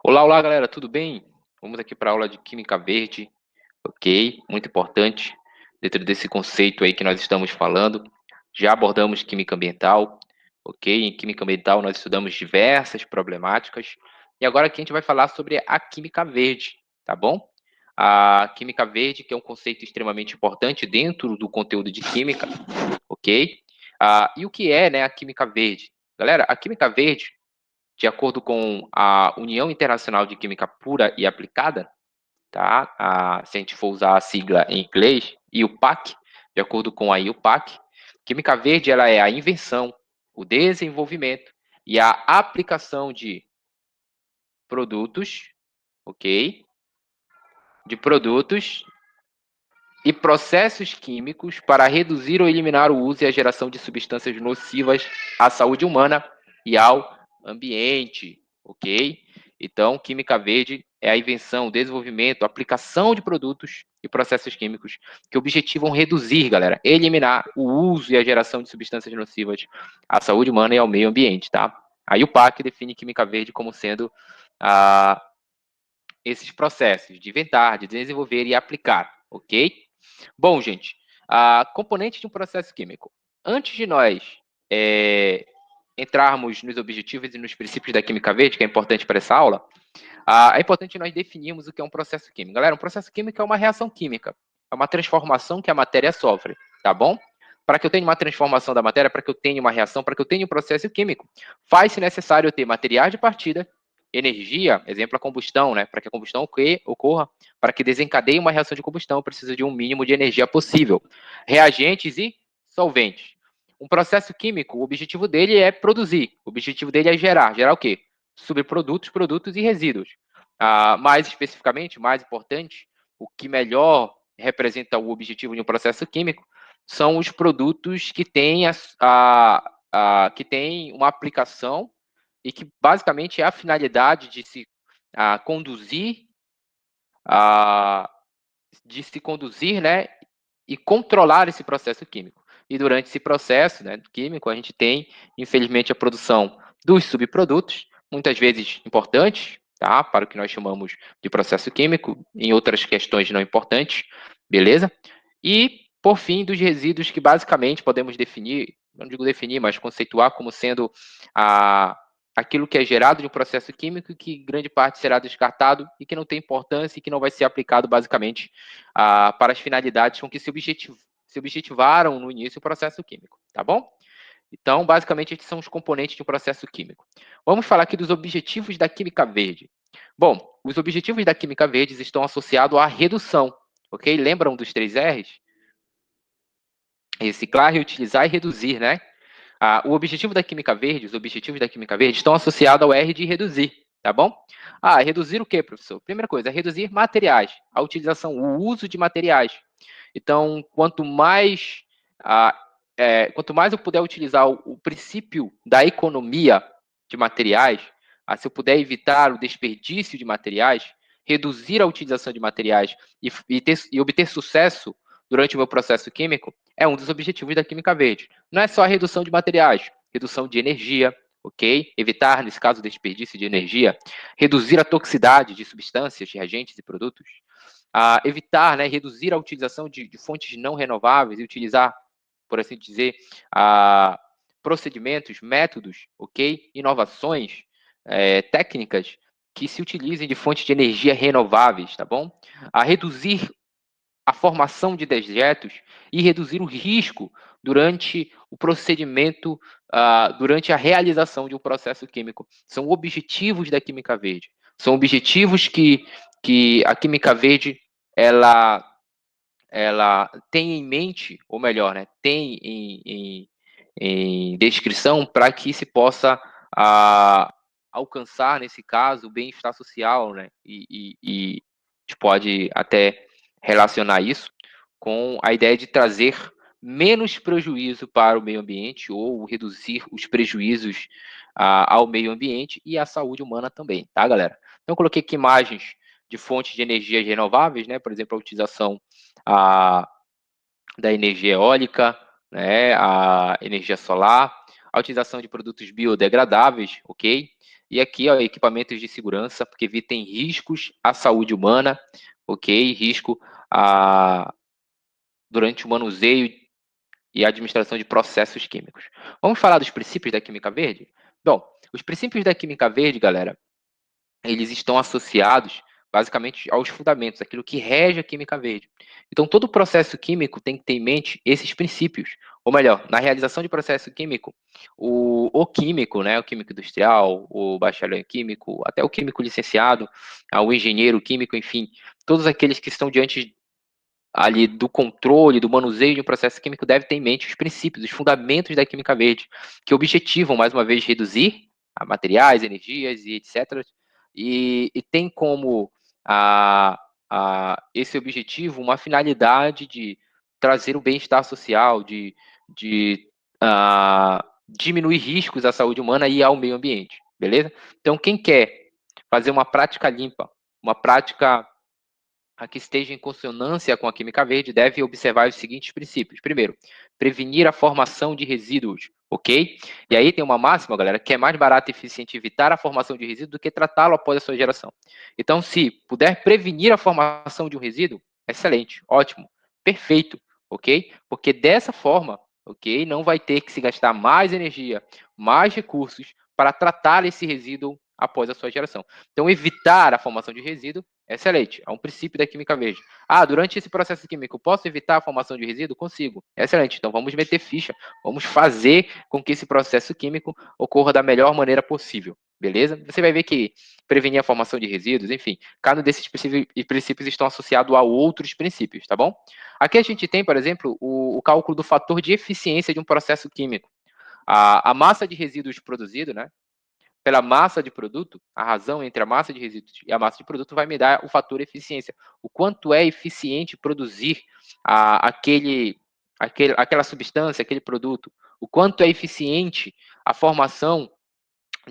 Olá, olá, galera, tudo bem? Vamos aqui para a aula de Química Verde, ok? Muito importante, dentro desse conceito aí que nós estamos falando. Já abordamos Química Ambiental, ok? Em Química Ambiental nós estudamos diversas problemáticas, e agora aqui a gente vai falar sobre a Química Verde, tá bom? A Química Verde, que é um conceito extremamente importante dentro do conteúdo de Química, ok? E o que é, né, a Química Verde? Galera, a Química Verde, de acordo com a União Internacional de Química Pura e Aplicada, tá? Se a gente for usar a sigla em inglês, IUPAC, de acordo com a IUPAC, Química Verde ela é a invenção, o desenvolvimento e a aplicação de produtos, ok? De produtos e processos químicos para reduzir ou eliminar o uso e a geração de substâncias nocivas à saúde humana e ao ambiente, ok? Então, química verde é a invenção, o desenvolvimento, a aplicação de produtos e processos químicos que objetivam reduzir, galera, eliminar o uso e a geração de substâncias nocivas à saúde humana e ao meio ambiente, tá? Aí o PAC define química verde como sendo esses processos de inventar, de desenvolver e aplicar, ok? Bom, gente, a componente de um processo químico. Antes de nós entrarmos nos objetivos e nos princípios da química verde, que é importante para essa aula, é importante nós definirmos o que é um processo químico. Galera, um processo químico é uma reação química, é uma transformação que a matéria sofre, tá bom? Para que eu tenha uma transformação da matéria, para que eu tenha uma reação, para que eu tenha um processo químico, faz-se necessário eu ter materiais de partida, energia, exemplo a combustão, né? Para que a combustão ocorra, para que desencadeie uma reação de combustão, precisa de um mínimo de energia possível. Reagentes e solventes. Um processo químico, o objetivo dele é produzir, o objetivo dele é gerar. Gerar o quê? Subprodutos, produtos e resíduos. Mais especificamente, mais importante, o que melhor representa o objetivo de um processo químico são os produtos que têm, que têm uma aplicação e que basicamente é a finalidade de se conduzir, né, e controlar esse processo químico. E durante esse processo, né, químico, a gente tem, infelizmente, a produção dos subprodutos, muitas vezes importantes, tá, para o que nós chamamos de processo químico, em outras questões não importantes, beleza? E, por fim, dos resíduos que basicamente podemos definir, não digo definir, mas conceituar como sendo aquilo que é gerado de um processo químico que grande parte será descartado e que não tem importância e que não vai ser aplicado basicamente para as finalidades com que se objetivaram no início o processo químico, tá bom? Então, basicamente, esses são os componentes de um processo químico. Vamos falar aqui dos objetivos da química verde. Bom, os objetivos da química verde estão associados à redução, ok? Lembram dos 3 R's? Reciclar, reutilizar e reduzir, né? O objetivo da química verde, os objetivos da química verde estão associados ao R de reduzir, tá bom? Reduzir o quê, professor? Primeira coisa, reduzir materiais, a utilização, o uso de materiais. Então, quanto mais eu puder utilizar o princípio da economia de materiais, se eu puder evitar o desperdício de materiais, reduzir a utilização de materiais e obter sucesso durante o meu processo químico, é um dos objetivos da química verde. Não é só a redução de materiais, redução de energia, ok? Evitar, nesse caso, o desperdício de energia, reduzir a toxicidade de substâncias, reagentes e produtos, evitar, né, reduzir a utilização de fontes não renováveis e utilizar, por assim dizer, procedimentos, métodos, ok? Inovações, técnicas que se utilizem de fontes de energia renováveis, tá bom? Reduzir a formação de dejetos e reduzir o risco durante o procedimento, durante a realização de um processo químico. São objetivos da química verde. São objetivos que a química verde ela tem em mente, ou melhor, né, tem em descrição para que se possa alcançar, nesse caso, o bem-estar social, né, e a gente pode até relacionar isso com a ideia de trazer menos prejuízo para o meio ambiente ou reduzir os prejuízos ao meio ambiente e à saúde humana também, tá, galera? Então, eu coloquei aqui imagens de fontes de energias renováveis, né, por exemplo, a utilização da energia eólica, né, a energia solar, a utilização de produtos biodegradáveis, ok? E aqui, ó, equipamentos de segurança, porque evitem riscos à saúde humana, ok? Risco durante o manuseio e administração de processos químicos. Vamos falar dos princípios da química verde? Bom, os princípios da química verde, galera, eles estão associados basicamente aos fundamentos, aquilo que rege a química verde. Então, todo processo químico tem que ter em mente esses princípios. Ou melhor, na realização de processo químico, o químico, né, o químico industrial, o bacharel em químico, até o químico licenciado, o engenheiro químico, enfim, todos aqueles que estão diante ali do controle, do manuseio de um processo químico deve ter em mente os princípios, os fundamentos da química verde, que objetivam, mais uma vez, reduzir materiais, energias e etc. E tem como esse objetivo uma finalidade de trazer o bem-estar social, de diminuir riscos à saúde humana e ao meio ambiente, beleza? Então, quem quer fazer uma prática limpa, uma prática que esteja em consonância com a química verde deve observar os seguintes princípios. Primeiro, prevenir a formação de resíduos, ok? E aí tem uma máxima, galera, que é mais barato e eficiente evitar a formação de resíduo do que tratá-lo após a sua geração. Então, se puder prevenir a formação de um resíduo, excelente, ótimo, perfeito, ok? Porque dessa forma, ok, não vai ter que se gastar mais energia, mais recursos para tratar esse resíduo após a sua geração. Então, evitar a formação de resíduo, excelente, é um princípio da química verde. Durante esse processo químico, posso evitar a formação de resíduo? Consigo, excelente. Então, vamos meter ficha, vamos fazer com que esse processo químico ocorra da melhor maneira possível, beleza? Você vai ver que prevenir a formação de resíduos, enfim, cada um desses princípios estão associados a outros princípios, tá bom? Aqui a gente tem, por exemplo, o cálculo do fator de eficiência de um processo químico. A massa de resíduos produzido, né, pela massa de produto, a razão entre a massa de resíduos e a massa de produto vai me dar o fator eficiência. O quanto é eficiente produzir aquela substância, aquele produto. O quanto é eficiente a formação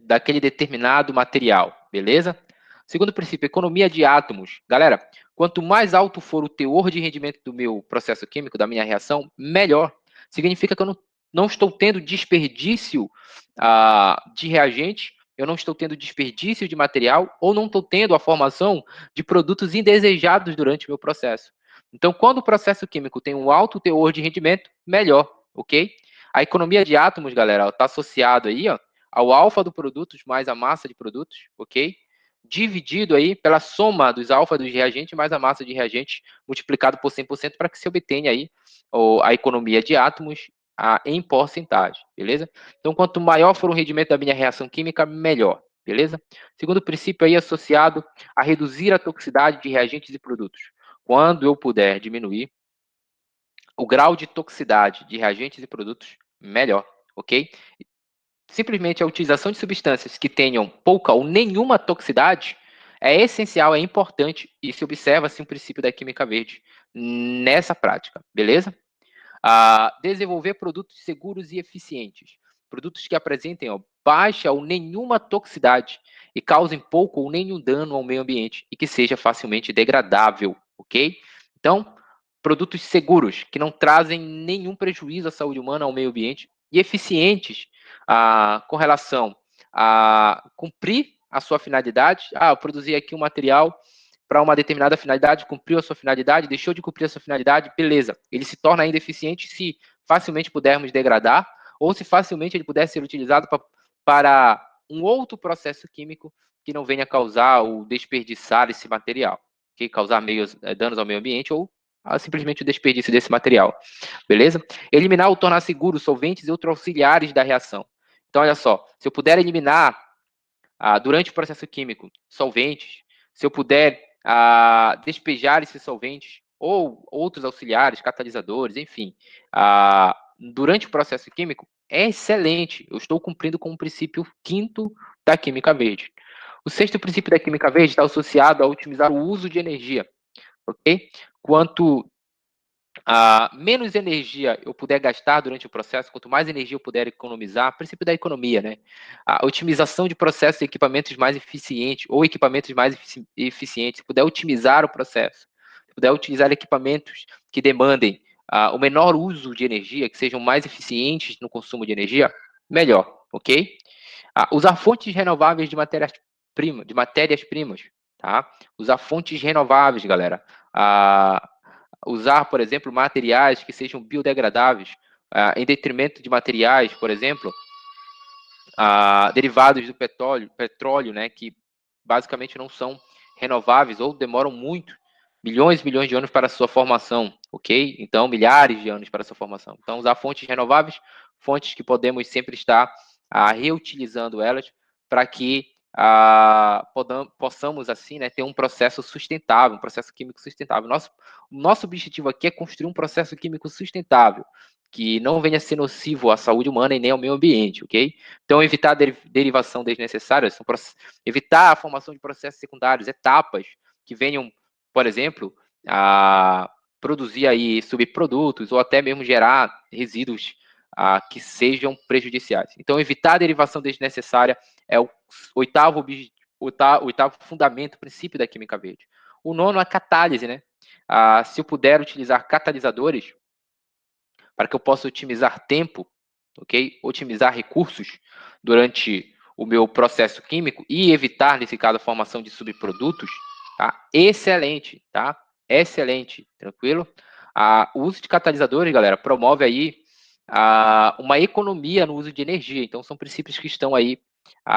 daquele determinado material, beleza? Segundo princípio, economia de átomos. Galera, quanto mais alto for o teor de rendimento do meu processo químico, da minha reação, melhor. Significa que eu não estou tendo desperdício de reagente, eu não estou tendo desperdício de material, ou não estou tendo a formação de produtos indesejados durante o meu processo. Então, quando o processo químico tem um alto teor de rendimento, melhor, ok? A economia de átomos, galera, está associado aí, ó, ao alfa do produto mais a massa de produtos, ok? Dividido aí pela soma dos alfa dos reagentes mais a massa de reagentes multiplicado por 100% para que se obtenha aí a economia de átomos em porcentagem, beleza? Então, quanto maior for o rendimento da minha reação química, melhor, beleza? Segundo princípio aí associado a reduzir a toxicidade de reagentes e produtos. Quando eu puder diminuir o grau de toxicidade de reagentes e produtos, melhor, ok? Simplesmente a utilização de substâncias que tenham pouca ou nenhuma toxicidade é essencial, é importante e se observa-se um princípio da química verde nessa prática, beleza? Desenvolver produtos seguros e eficientes. Produtos que apresentem baixa ou nenhuma toxicidade e causem pouco ou nenhum dano ao meio ambiente e que seja facilmente degradável, ok? Então, produtos seguros, que não trazem nenhum prejuízo à saúde humana, ao meio ambiente, e eficientes com relação a cumprir a sua finalidade. Eu produzi aqui um material para uma determinada finalidade, cumpriu a sua finalidade, deixou de cumprir a sua finalidade, beleza. Ele se torna ainda eficiente se facilmente pudermos degradar, ou se facilmente ele puder ser utilizado para um outro processo químico que não venha causar ou desperdiçar esse material, que causar danos ao meio ambiente ou simplesmente o desperdício desse material, beleza? Eliminar ou tornar seguro solventes e outros auxiliares da reação. Então, olha só, se eu puder eliminar durante o processo químico solventes, se eu puder despejar esses solventes ou outros auxiliares, catalisadores, enfim, durante o processo químico, é excelente. Eu estou cumprindo com o princípio quinto da química verde. O sexto princípio da química verde está associado a otimizar o uso de energia, ok? Quanto menos energia eu puder gastar durante o processo, quanto mais energia eu puder economizar, princípio da economia, né? A otimização de processos e equipamentos mais eficientes, ou equipamentos mais eficientes, se puder otimizar o processo, se puder utilizar equipamentos que demandem o menor uso de energia, que sejam mais eficientes no consumo de energia, melhor, ok? Usar fontes renováveis de matérias-primas, tá? Usar fontes renováveis, galera. Usar, por exemplo, materiais que sejam biodegradáveis, em detrimento de materiais, por exemplo, derivados do petróleo, né, que basicamente não são renováveis ou demoram muito, milhões e milhões de anos para a sua formação, ok? Então, milhares de anos para a sua formação. Então, usar fontes renováveis, fontes que podemos sempre estar reutilizando elas para que possamos, assim, né, ter um processo sustentável, um processo químico sustentável. Nosso objetivo aqui é construir um processo químico sustentável, que não venha a ser nocivo à saúde humana e nem ao meio ambiente, ok? Então, evitar a derivação desnecessária, evitar a formação de processos secundários, etapas que venham, por exemplo, a produzir aí subprodutos ou até mesmo gerar resíduos que sejam prejudiciais. Então, evitar a derivação desnecessária é o oitavo fundamento, princípio da química verde. O nono é a catálise, né? Se eu puder utilizar catalisadores para que eu possa otimizar tempo, ok? Otimizar recursos durante o meu processo químico e evitar, nesse caso, a formação de subprodutos, tá? Excelente, tá? Excelente, tranquilo? O uso de catalisadores, galera, promove aí uma economia no uso de energia. Então, são princípios que estão aí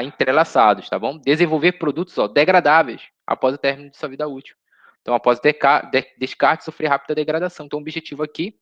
entrelaçados, tá bom? Desenvolver produtos degradáveis após o término de sua vida útil. Então, após o descarte, sofrer rápida degradação. Então, o objetivo aqui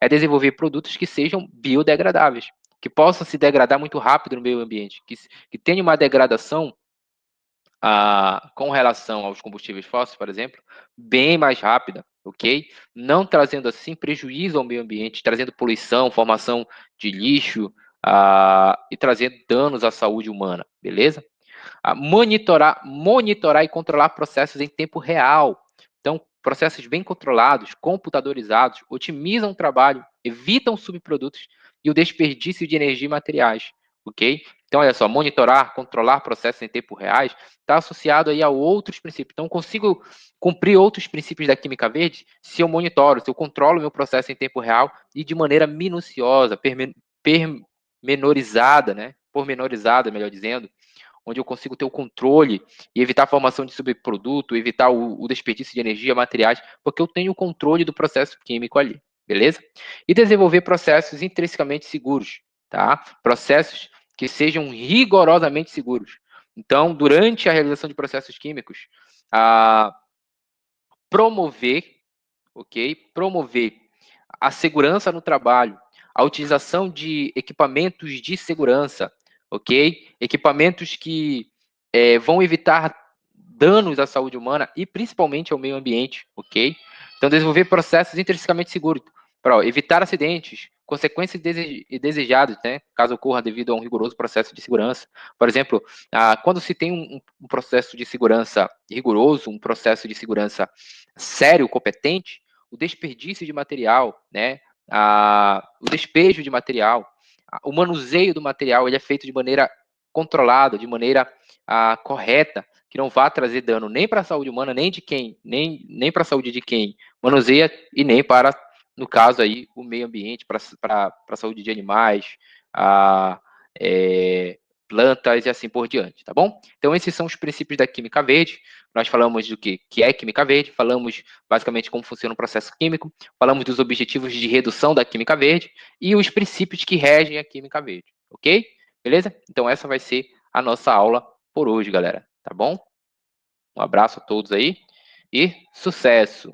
é desenvolver produtos que sejam biodegradáveis, que possam se degradar muito rápido no meio ambiente, que tenham uma degradação com relação aos combustíveis fósseis, por exemplo, bem mais rápida, ok? Não trazendo assim prejuízo ao meio ambiente, trazendo poluição, formação de lixo e trazendo danos à saúde humana, beleza? Monitorar e controlar processos em tempo real. Então, processos bem controlados, computadorizados, otimizam o trabalho, evitam subprodutos e o desperdício de energia e materiais, ok? Então, olha só, monitorar, controlar processos em tempo reais está associado aí a outros princípios. Então, consigo cumprir outros princípios da química verde se eu monitoro, se eu controlo o meu processo em tempo real e de maneira minuciosa, pormenorizada, né? Pormenorizada, melhor dizendo, onde eu consigo ter o controle e evitar a formação de subproduto, evitar o desperdício de energia, materiais, porque eu tenho o controle do processo químico ali, beleza? E desenvolver processos intrinsecamente seguros, tá? Processos que sejam rigorosamente seguros. Então, durante a realização de processos químicos, promover, ok? Promover a segurança no trabalho, a utilização de equipamentos de segurança, ok? Equipamentos que vão evitar danos à saúde humana e principalmente ao meio ambiente, ok? Então, desenvolver processos intrinsecamente seguros para evitar acidentes, consequências indesejadas, né? Caso ocorra devido a um rigoroso processo de segurança. Por exemplo, quando se tem um processo de segurança rigoroso, um processo de segurança sério, competente, o desperdício de material, né? O despejo de material, o manuseio do material, ele é feito de maneira controlada, de maneira correta, que não vá trazer dano nem para a saúde humana, nem para a saúde de quem manuseia e nem para, no caso aí, o meio ambiente, para a saúde de animais, plantas e assim por diante, tá bom? Então, esses são os princípios da química verde. Nós falamos do que é química verde, falamos basicamente como funciona o processo químico, falamos dos objetivos de redução da química verde e os princípios que regem a química verde, ok? Beleza? Então, essa vai ser a nossa aula por hoje, galera, tá bom? Um abraço a todos aí e sucesso!